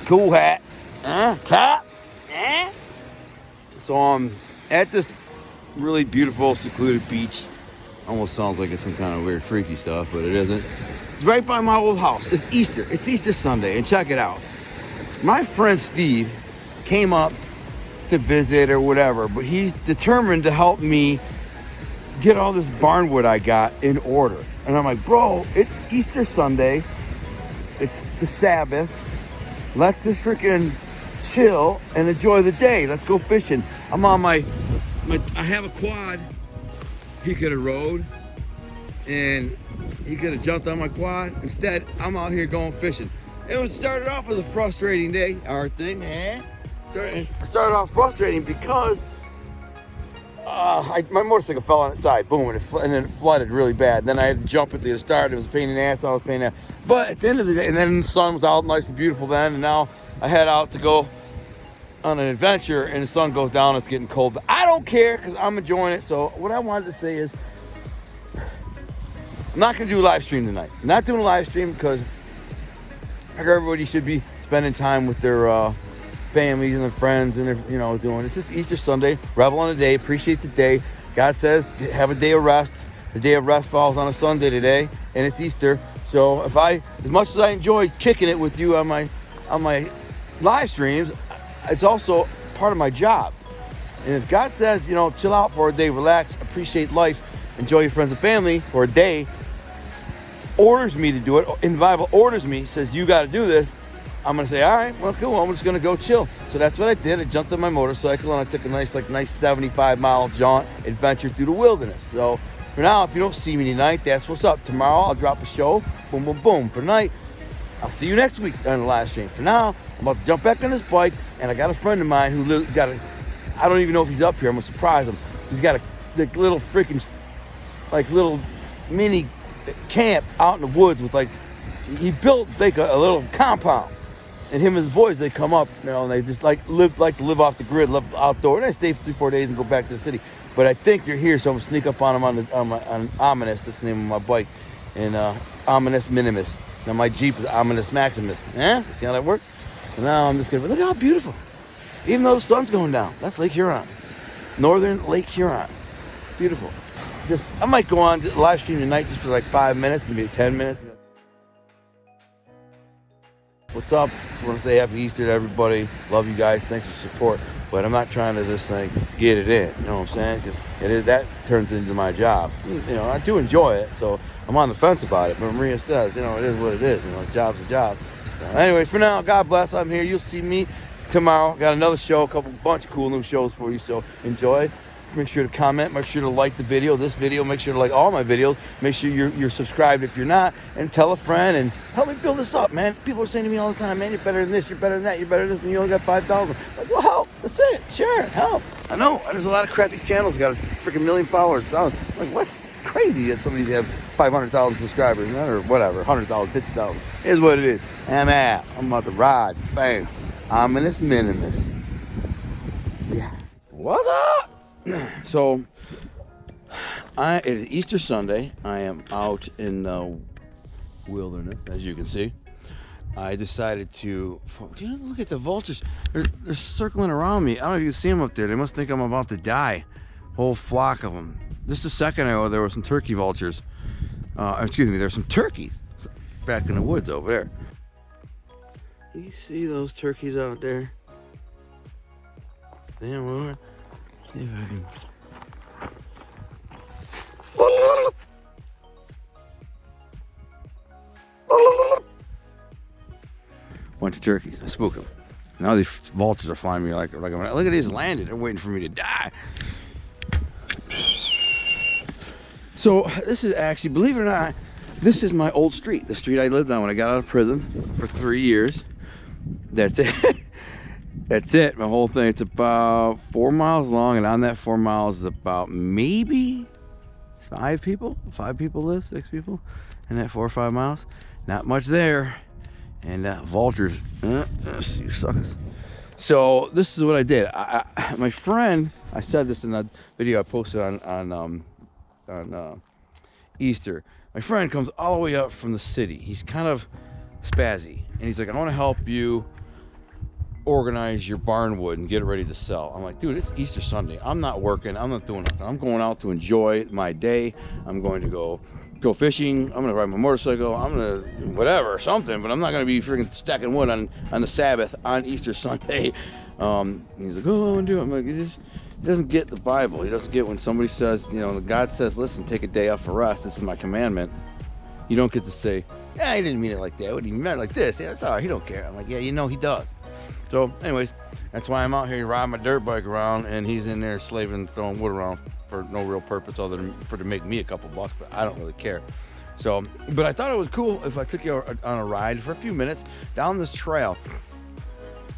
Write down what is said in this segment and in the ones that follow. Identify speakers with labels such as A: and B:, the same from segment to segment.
A: Cool hat. Cap. So I'm at this really beautiful, secluded beach. Almost sounds like it's some kind of weird, freaky stuff, but it isn't. It's right by my old house. It's Easter. It's Easter Sunday, and check it out. My friend Steve came up to visit or whatever, but he's determined to help me get all this barnwood I got in order. And I'm like, bro, it's Easter Sunday. It's the Sabbath. Let's just freaking chill and enjoy the day. Let's go fishing. I'm on I have a quad. He could have rode and he could have jumped on my quad. Instead, I'm out here going fishing. It started off as a frustrating day, our thing, It started off frustrating because my motorcycle fell on its side, boom, and then it flooded really bad. And then I had to jump at the start. It was a pain in the ass. I was a pain in the ass. But at the end of the day, and then the sun was out nice and beautiful then, and now I head out to go on an adventure, and the sun goes down. It's getting cold, but I don't care because I'm enjoying it. So what I wanted to say is, I'm not going to do a live stream tonight. I'm not doing a live stream because I think everybody should be spending time with their families and their friends, and they're, doing. It's just Easter Sunday, revel in the day, appreciate the day. God says, have a day of rest. The day of rest falls on a Sunday today, and it's Easter. So as much as I enjoy kicking it with you on my live streams, it's also part of my job. And if God says, chill out for a day, relax, appreciate life, enjoy your friends and family for a day, orders me to do it, in the Bible orders me, says you got to do this, I'm going to say, all right, well, cool, I'm just going to go chill. So that's what I did. I jumped on my motorcycle and I took a nice 75-mile jaunt adventure through the wilderness. So for now, if you don't see me tonight, that's what's up. Tomorrow, I'll drop a show. Boom, boom, boom. For tonight, I'll see you next week on the live stream. For now, I'm about to jump back on this bike, and I got a friend of mine who I don't even know if he's up here. I'm going to surprise him. He's got a little freaking, little mini camp out in the woods with he built a little compound. And him and his boys, they come up, and they just like to live off the grid, live outdoor. And I stay for 3-4 days and go back to the city. But I think they're here, so I'm gonna sneak up on them on Ominous. That's the name of my bike, and it's Ominous Minimus. Now my Jeep is Ominous Maximus. See how that works? And now I'm just gonna look how beautiful. Even though the sun's going down, that's Lake Huron, northern Lake Huron, beautiful. I might go on to live stream tonight just for 5 minutes, maybe 10 minutes. What's up? Just want to say happy Easter to everybody. Love you guys. Thanks for support. But I'm not trying to just get it in. You know what I'm saying? Because that turns into my job. I do enjoy it, so I'm on the fence about it. But Maria says, it is what it is. A job's a job. So anyways, for now, God bless. I'm here. You'll see me tomorrow. Got another show, bunch of cool new shows for you. So enjoy. Make sure to comment. Make sure to like the video. This video. Make sure to like all my videos. Make sure you're subscribed if you're not, and tell a friend and help me build this up, man. People are saying to me all the time, man, you're better than this, you're better than that, you're better than this, and you only got 5,000. Well, help. That's it. Sure, help. I know. There's a lot of crappy channels got a freaking million followers. So what's crazy that some of these have 500,000 subscribers or whatever, 100,000, 50,000. Here's what it is. I'm about to ride. Bam. Ominous Minimus. Yeah. What's up? So, it is Easter Sunday. I am out in the wilderness, as you can see. I decided to, look at the vultures. They're circling around me. I don't know if you can see them up there. They must think I'm about to die. Whole flock of them. Just a second ago, there were some turkey vultures. There's some turkeys back in the woods over there. You see those turkeys out there? Damn, Lord. See if I can. Bunch of turkeys. I spooked them. Now these vultures are flying me like look at these landed. They're waiting for me to die. So this is actually, believe it or not, this is my old street. The street I lived on when I got out of prison for 3 years. That's it. That's it, my whole thing. It's about 4 miles long, and on that 4 miles is about maybe 5 people live, 6 people in that 4 or 5 miles. Not much there. And vultures, you suckers. So this is what I did. My friend, I said this in that video I posted on Easter. My friend comes all the way up from the city. He's kind of spazzy, and he's like, I want to help you organize your barnwood and get it ready to sell. I'm like, dude, it's Easter Sunday. I'm not working. I'm not doing nothing. I'm going out to enjoy my day. I'm going to go fishing. I'm gonna ride my motorcycle. I'm gonna whatever, something, but I'm not gonna be freaking stacking wood on the Sabbath on Easter Sunday. He's like, oh, do it. I'm like, he doesn't get the Bible. He doesn't get when somebody says, you know, God says, listen, take a day off for rest. This is my commandment. You don't get to say, yeah, he didn't mean it like that. What he meant like this. Yeah, that's all right. He don't care. I'm like, yeah, you know he does. So, anyways, that's why I'm out here riding my dirt bike around, and he's in there slaving, throwing wood around for no real purpose other than to make me a couple bucks, but I don't really care. So, but I thought it was cool if I took you on a ride for a few minutes down this trail.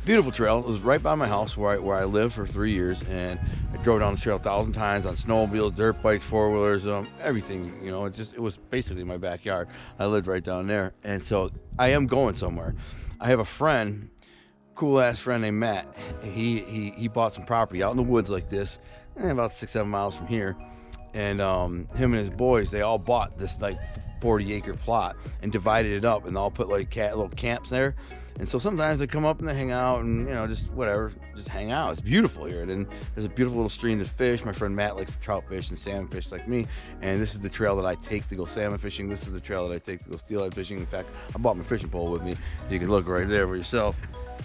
A: Beautiful trail. It was right by my house where I lived for 3 years, and I drove down the trail 1,000 times on snowmobiles, dirt bikes, four-wheelers, everything. You know, it was basically my backyard. I lived right down there, and so I am going somewhere. I have a friend, cool ass friend named Matt. He bought some property out in the woods like this, about 6-7 miles from here, and him and his boys, they all bought this like 40-acre plot and divided it up, and they all put like little camps there. And so sometimes they come up and they hang out, and you know, just whatever, just hang out. It's beautiful here. And then there's a beautiful little stream to fish. My friend Matt likes to trout fish and salmon fish like me, and this is the trail that I take to go salmon fishing. This is the trail that I take to go steelhead fishing. In fact, I bought my fishing pole with me. You can look right there for yourself.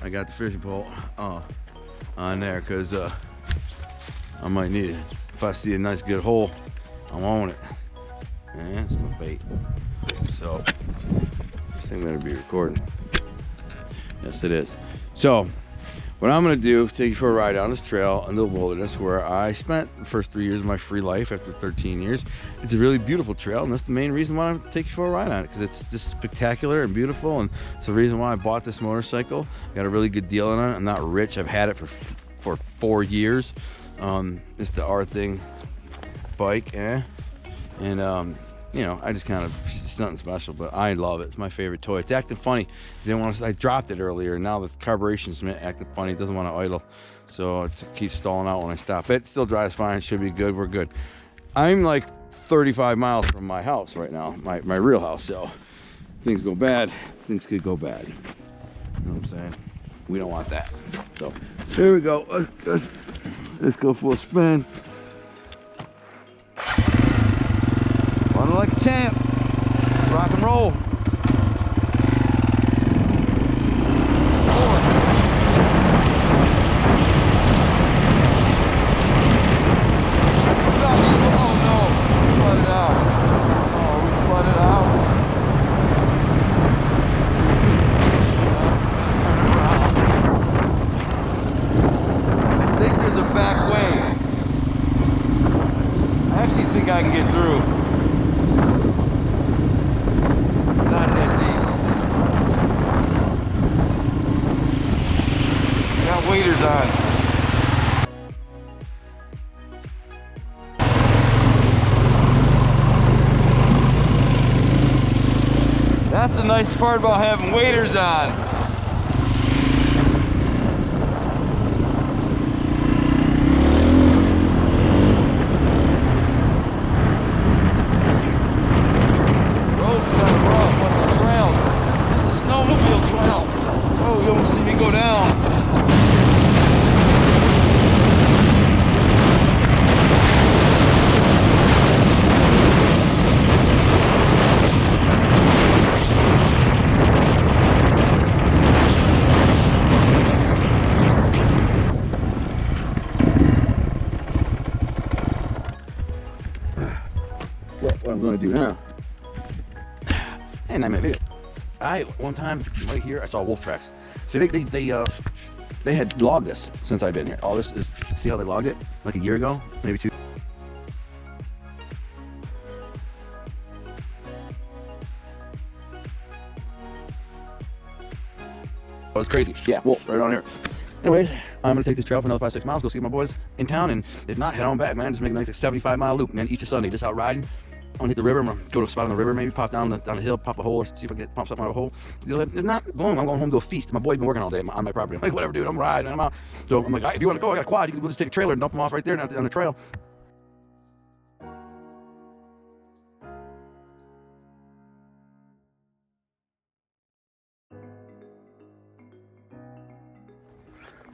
A: I got the fishing pole on there because I might need it. If I see a nice good hole, I'm on it. And that's my bait. So this thing better be recording. Yes, it is. So what I'm going to do is take you for a ride down this trail into the wilderness where I spent the first 3 years of my free life after 13 years. It's a really beautiful trail, and that's the main reason why I'm take you for a ride on it, because it's just spectacular and beautiful, and it's the reason why I bought this motorcycle. I got a really good deal on it. I'm not rich. I've had it for 4 years. It's the R thing bike, and you know, I just kind of, it's nothing special, but I love it. It's my favorite toy. It's acting funny. I dropped it earlier, and now the carburetion's acting funny. It doesn't want to idle, so it keeps stalling out when I stop. It still drives fine. Should be good. We're good. I'm like 35 miles from my house right now, my real house. So if things go bad, things could go bad. You know what I'm saying? We don't want that. So here we go. Let's go for a spin. Running like a champ. Rock and roll. I can get through. Not that deep. Got waders on. That's the nice part about having waders on. What I'm gonna do now, and I made it. One time right here I saw wolf tracks. So they had logged this since I've been here. All this is, see how they logged it like a year ago, maybe 2. That was crazy. Yeah, wolf right on here. Anyways, I'm gonna take this trail for another 5-6 miles, go see my boys in town, and if not, head on back, man. Just make a nice 75-mile loop, and then Easter Sunday, just out riding. I'm gonna hit the river. I'm gonna go to a spot on the river, maybe pop down the hill, pop a hole, or see if I can pump something out of a hole. If not, boom, I'm going home to a feast. My boy's been working all day on my property. I'm like, whatever, dude, I'm riding, I'm out. So I'm like, if you want to go, I got a quad. We'll just take a trailer and dump them off right there on the trail.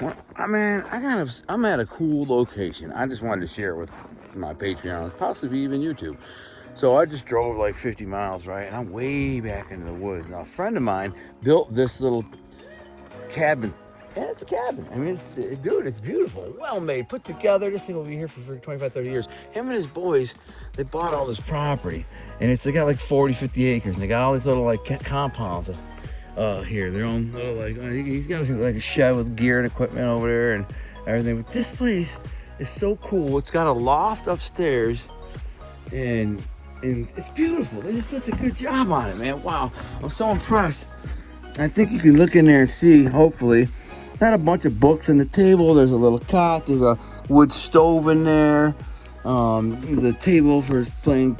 A: I'm at a cool location. I just wanted to share it with my Patreons, possibly even YouTube. So I just drove like 50 miles, right? And I'm way back into the woods. Now, a friend of mine built this little cabin. And it's a cabin. I mean, dude, it's beautiful. Well made, put together. This thing will be here for 25, 30 years. Him and his boys, they bought all this property. And they got like 40, 50 acres. And they got all these little like compounds here. Their own little like, he's got like a shed with gear and equipment over there and everything. But this place is so cool. It's got a loft upstairs. And it's beautiful. They did such a good job on it, man. Wow. I'm so impressed. I think you can look in there and see, hopefully. Had a bunch of books on the table. There's a little cot. There's a wood stove in there. There's a table for playing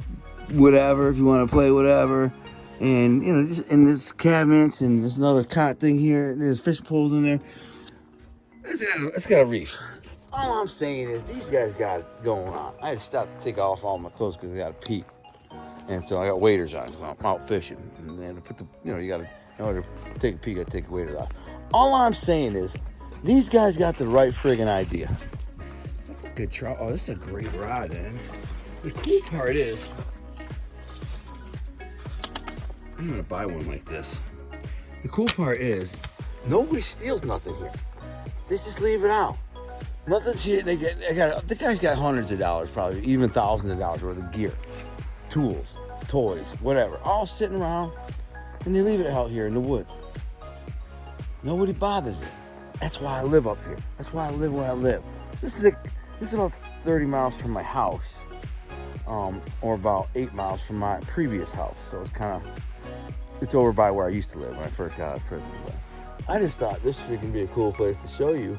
A: whatever, if you want to play whatever. And, you know, just in this cabinets, and there's another cot thing here. There's fish pools in there. It's got a reef. All I'm saying is these guys got it going on. I had to stop to take off all my clothes because I got to pee. And so I got waders on because I'm out fishing. And then you got to, in order to take a pee, you got to take the waders off. All I'm saying is, these guys got the right friggin' idea. That's a good trout. Oh, this is a great rod, man. The cool part is, I'm gonna buy one like this. The cool part is, nobody steals nothing here. They just leave it out. Nothing's here. The guy's got hundreds of dollars, probably even thousands of dollars worth of gear, tools, toys, whatever, all sitting around, and they leave it out here in the woods. Nobody bothers it. That's why I live up here. That's why I live where I live. This is about 30 miles from my house, or about 8 miles from my previous house. So it's over by where I used to live when I first got out of prison. But I just thought this can be a cool place to show you.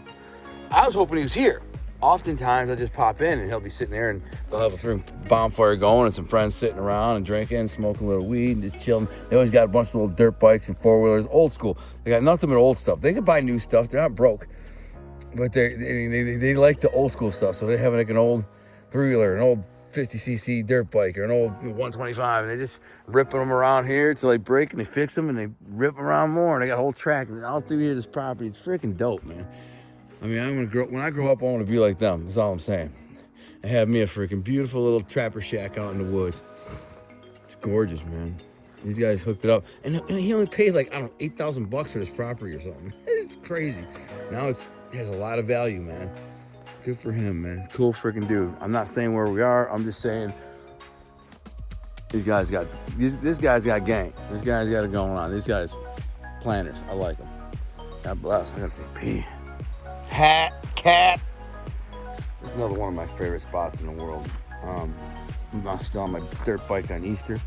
A: I was hoping he was here. Oftentimes I just pop in and he'll be sitting there and they'll have a bonfire going and some friends sitting around and drinking and smoking a little weed and just chilling. They always got a bunch of little dirt bikes and four-wheelers, old school. They got nothing but old stuff. They can buy new stuff. They're not broke, but they like the old school stuff. So they have like an old three-wheeler, an old 50cc dirt bike, or an old 125, and they just ripping them around here till they break and they fix them and they rip them around more. And they got a whole track and all through here. This property, it's freaking dope, man. I mean, when I grow up, I want to be like them. That's all I'm saying. And have me a freaking beautiful little trapper shack out in the woods. It's gorgeous, man. These guys hooked it up, and he only paid like, I don't know, $8,000 for this property or something. It's crazy. Now it has a lot of value, man. Good for him, man. Cool freaking dude. I'm not saying where we are. I'm just saying this guy's got gang. This guy's got it going on. These guys planners. I like them. God bless. I gotta say pee. Cat. This is another one of my favorite spots in the world. I'm still on my dirt bike on Easter,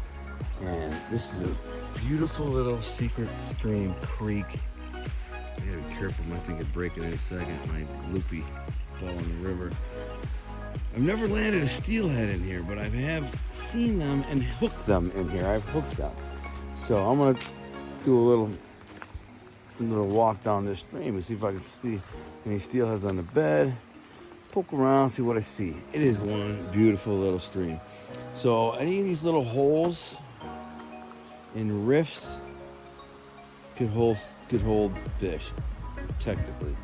A: and this is a beautiful little secret stream creek. I gotta be careful. My thing could break in any second. My loopy fall in the river. I've never landed a steelhead in here, but I have seen them and hooked them in here. I've hooked them. So I'm gonna do a little walk down this stream and see if I can see any steelheads on the bed. Poke around, see what I see. It is one beautiful little stream. So any of these little holes and rifts could hold fish, technically.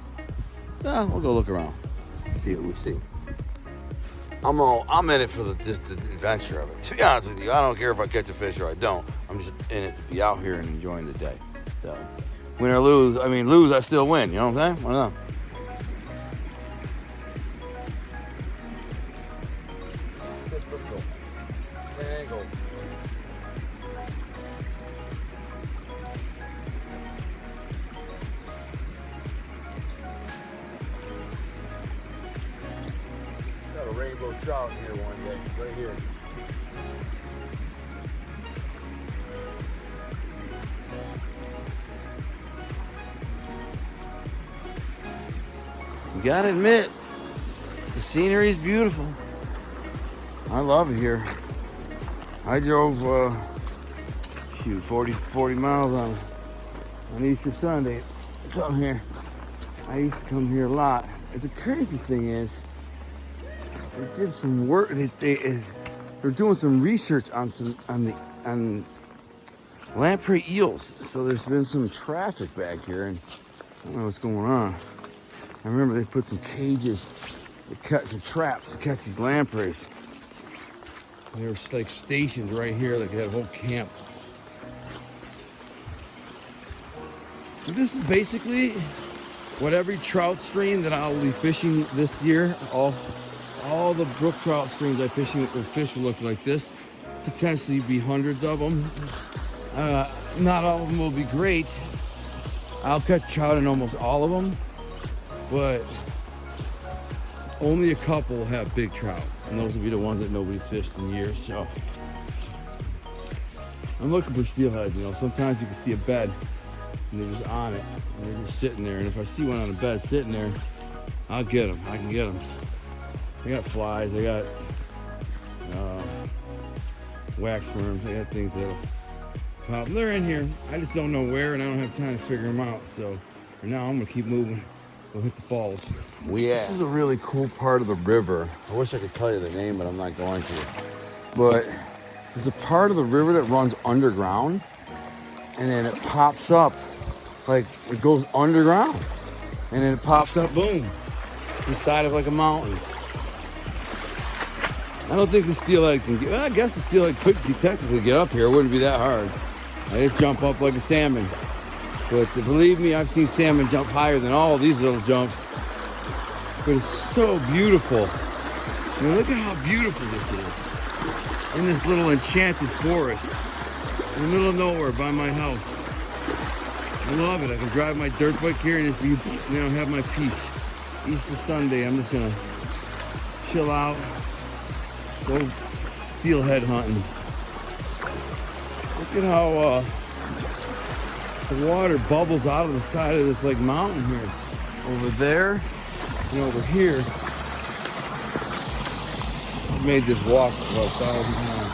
A: We'll go look around, see what we see. I'm in it for the adventure of it. To be honest with you, I don't care if I catch a fish or I don't. I'm just in it to be out here and enjoying the day. So, win or lose, lose, I still win. You know what I'm saying? I don't know. Got a rainbow trout here one day, right here. You gotta admit, the scenery is beautiful. I love it here. I drove 40 miles on Easter Sunday to come here. I used to come here a lot. And the crazy thing is, they did some work. They're doing some research on lamprey eels. So there's been some traffic back here, and I don't know what's going on. I remember they put some cages, to catch some traps to catch these lampreys. They were like stationed right here, like they had a whole camp. And this is basically what every trout stream that I'll be fishing this year, all the brook trout streams I fish will look like this. Potentially be hundreds of them. Not all of them will be great. I'll catch trout in almost all of them, but only a couple will have big trout, and those will be the ones that nobody's fished in years. So I'm looking for steelhead. You know, sometimes you can see a bed and they're just on it, and they're just sitting there. And if I see one on a bed sitting there, I'll get them. I can get them. I got flies. I got wax worms. I got things that'll pop. They're in here. I just don't know where, and I don't have time to figure them out. So for now, I'm gonna keep moving. We'll hit the falls. This is a really cool part of the river. I wish I could tell you the name, but I'm not going to. But there's a part of the river that runs underground, and then it pops up, like it goes underground, and then it pops up, boom, inside of like a mountain. I don't think the steelhead can get, well, I guess the steelhead could technically get up here. It wouldn't be that hard. I just jump up like a salmon. But believe me, I've seen salmon jump higher than all of these little jumps. But it's so beautiful. I mean, look at how beautiful this is. In this little enchanted forest. In the middle of nowhere by my house. I love it. I can drive my dirt bike here and just be, you know, have my peace. Easter Sunday, I'm just gonna chill out. Go steelhead hunting. Look at how the water bubbles out of the side of this like mountain here. Over there and over here. I made this walk about 1,000 times.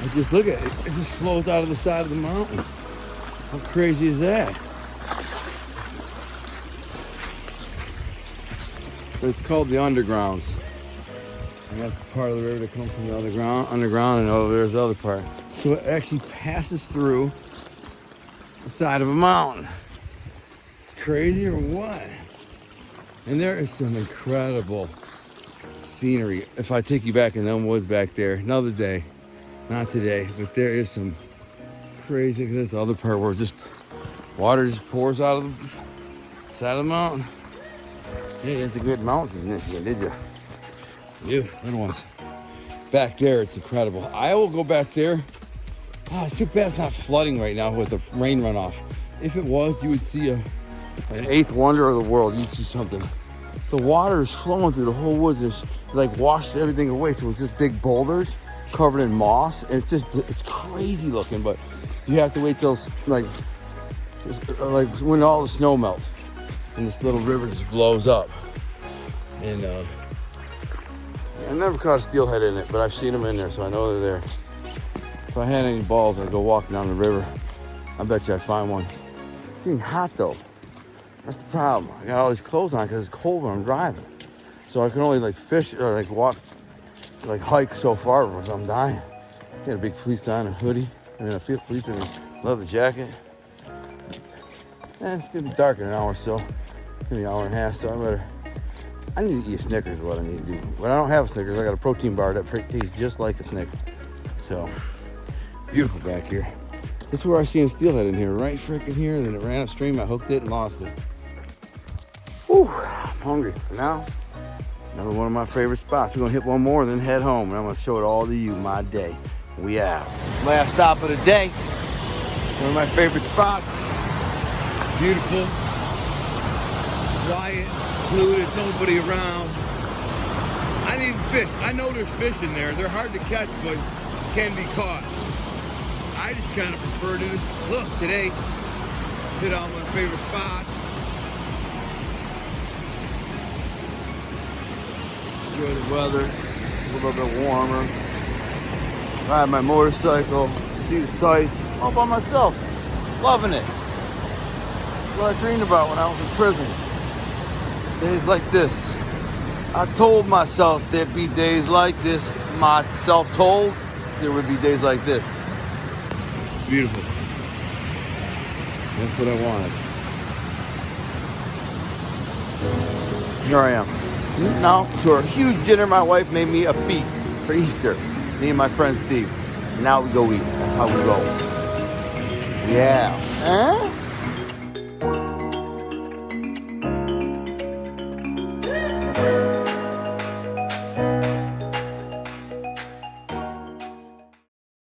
A: I just look at it. It just flows out of the side of the mountain. How crazy is that? But it's called the undergrounds. And that's the part of the river that comes from the underground, and over there's the other part. So it actually passes through the side of a mountain. Crazy or what? And there is some incredible scenery. If I take you back in them woods back there, another day, not today, but there is some crazy. This other part where just water just pours out of the side of the mountain. Yeah, you didn't think we had mountains in Michigan, did you? Yeah, good ones. Back there, it's incredible. I will go back there. Oh, it's too bad it's not flooding right now with the rain runoff. If it was, you would see an eighth wonder of the world. You'd see something. The water is flowing through the whole woods. It's like washed everything away. So it's just big boulders covered in moss. And it's crazy looking, but you have to wait till like when all the snow melts and this little river just blows up. And I never caught a steelhead in it, but I've seen them in there, so I know they're there. If I had any balls, I'd go walking down the river. I bet you I'd find one. It's getting hot though. That's the problem. I got all these clothes on because it's cold when I'm driving. So I can only like fish or like walk, like hike so far before I'm dying. Got a big fleece on, a hoodie. I mean, a fleece and a leather jacket. It's gonna be dark in an hour or so. Maybe an hour and a half, so I need to eat a Snickers is what I need to do. When I don't have a Snickers, I got a protein bar that tastes just like a Snickers. So, beautiful back here. This is where I seen steelhead in here, right freaking here. And then it ran upstream, I hooked it and lost it. Whew, I'm hungry. For now, another one of my favorite spots. We're gonna hit one more and then head home. And I'm gonna show it all to you, my day. We out. Last stop of the day. One of my favorite spots. Beautiful. Quiet. Included, nobody around. I need fish. I know there's fish in there. They're hard to catch, but can be caught. I just kind of prefer to just look today. Hit all my favorite spots. Enjoy the weather. A little bit warmer. Ride my motorcycle. See the sights. All by myself. Loving it. That's what I dreamed about when I was in prison. Days like this. I told myself there'd be days like this. Myself told there would be days like this. It's beautiful. That's what I wanted. here I am. Now to a huge dinner my wife made me a feast for Easter. Me and my friend Steve. Now we go eat. That's how we roll. Yeah. Huh?